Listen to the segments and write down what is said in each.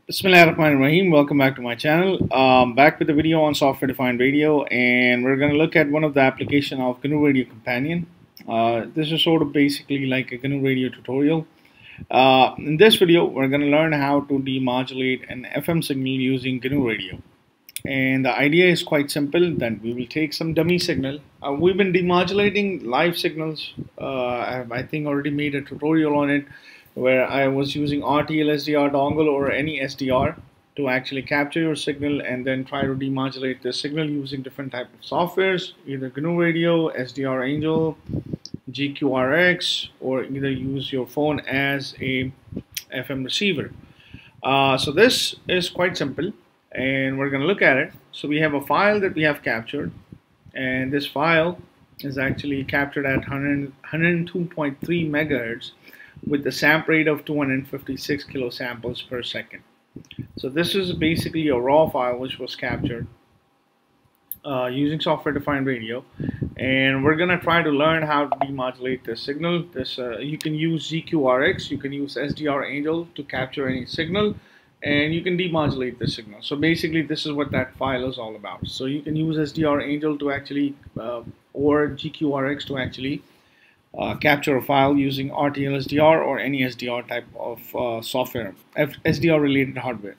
Bismillahirrahmanirrahim. Welcome back to my channel. Back with a video on software-defined radio, and we're going to look at one of the application of GnuRadio Companion. This is sort of basically like a GnuRadio tutorial. In this video, we're going to learn how to demodulate an FM signal using GnuRadio. And the idea is quite simple. That we will take some dummy signal. We've been demodulating live signals. I think already made a tutorial on it, where I was using RTL-SDR dongle or any SDR to actually capture your signal and then try to demodulate the signal using different type of softwares, either GnuRadio, SDR Angel, GQRX, or either use your phone as a FM receiver. So this is quite simple, and we're going to look at it. So we have a file that we have captured, and this file is actually captured at 102.3 megahertz with the sample rate of 256 kilosamples per second. So this is basically a raw file which was captured using software-defined radio, and we're gonna try to learn how to demodulate this signal. You can use GQRX, you can use SDR Angel to capture any signal, and you can demodulate the signal. So basically this is what that file is all about. So you can use SDR Angel to actually or GQRX to actually capture a file using RTL-SDR or any SDR type of software, SDR related hardware.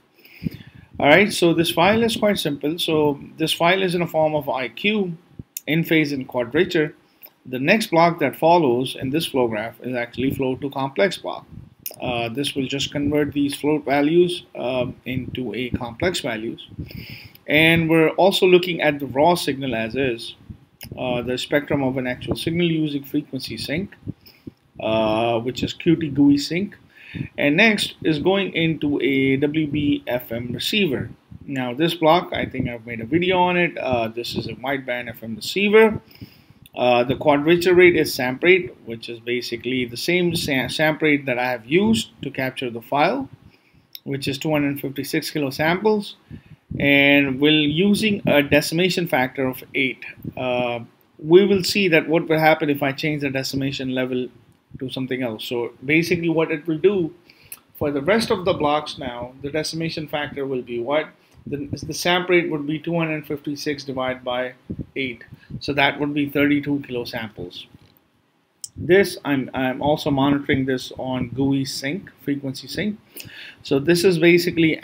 Alright, so this file is quite simple. So this file is in a form of IQ, in phase and quadrature. The next block that follows in this flow graph is actually float to complex block. This will just convert these float values into a complex values. And we're also looking at the raw signal as is. The spectrum of an actual signal using frequency sync, which is QT GUI sync, and next is going into a WB-FM receiver. Now this block, I think I've made a video on it. This is a wideband FM receiver. The quadrature rate is sample rate, which is basically the same sample rate that I have used to capture the file, which is 256 kilosamples. And we're using a decimation factor of 8. We will see that what will happen if I change the decimation level to something else. So basically what it will do for the rest of the blocks now, the decimation factor will be what? The sample rate would be 256 divided by 8. So that would be 32 kilosamples. This I'm also monitoring this on GUI sync, frequency sync. So this is basically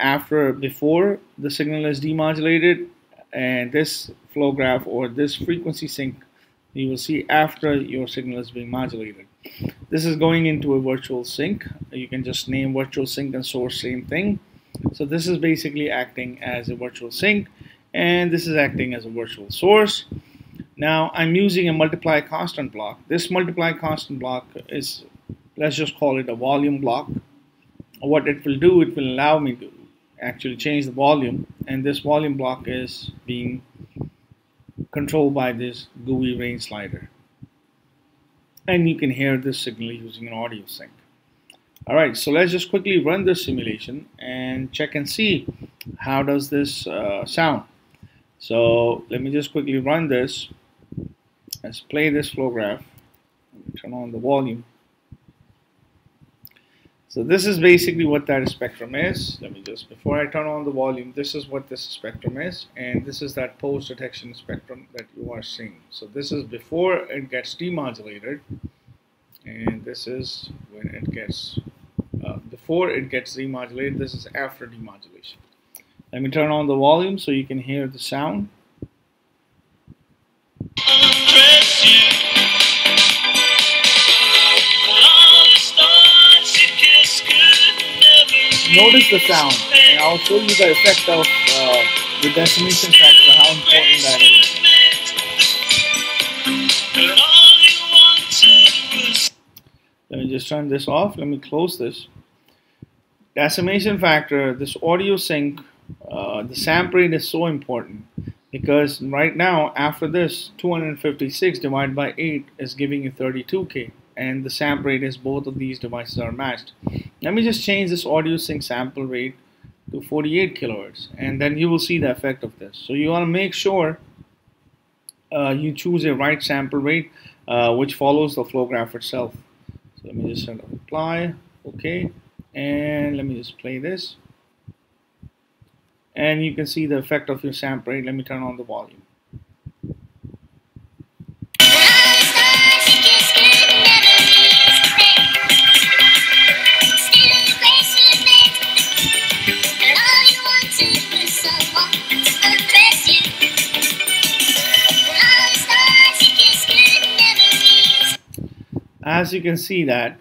before the signal is demodulated, and this flow graph or this frequency sync you will see after your signal is being modulated. This is going into a virtual sync. You can just name virtual sync and source, same thing. So this is basically acting as a virtual sync, and this is acting as a virtual source. Now I'm using a multiply constant block. This multiply constant block is, let's just call it a volume block. What it will do, it will allow me to actually change the volume, and this volume block is being controlled by this GUI range slider. And you can hear this signal using an audio sync. Alright, so let's just quickly run this simulation and check and see how does this sound. So let me just quickly run this. Let's play this flow graph. Turn on the volume. So this is basically what that spectrum is. Let me just, before I turn on the volume, this is what this spectrum is, and this is that post detection spectrum that you are seeing. So this is before it gets demodulated, and this is when it gets before it gets demodulated. This is after demodulation. Let me turn on the volume so you can hear the sound. Notice the sound, and I'll show you the effect of the decimation factor, how important that is. Let me just turn this off. Let me close this. Decimation factor, this audio sync, the sample rate is so important, because right now after this 256 divided by 8 is giving you 32K, and the sample rate is both of these devices are matched. Let me just change this audio sync sample rate to 48 kilohertz, and then you will see the effect of this. So you want to make sure you choose a right sample rate which follows the flow graph itself. So let me just apply, okay, and let me just play this. and you can see the effect of your sample rate. Let me turn on the volume. As you can see that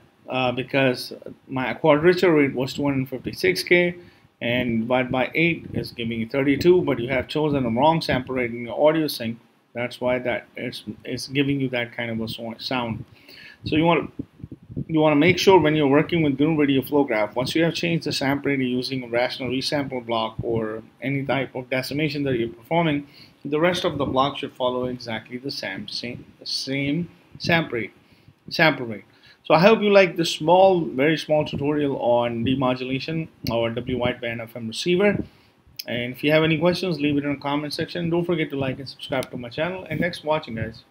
because my quadrature rate was 256K and divided by 8 is giving you 32, but you have chosen the wrong sample rate in your audio sync. That's why that it's giving you that kind of a sound. So you want to make sure when you're working with GnuRadio flow graph, once you have changed the sample rate using a rational resample block or any type of decimation that you're performing, the rest of the block should follow exactly the same sample rate. So I hope you like this very small tutorial on demodulation or W wideband FM receiver. And if you have any questions, leave it in the comment section. Don't forget to like and subscribe to my channel. And thanks for watching, guys.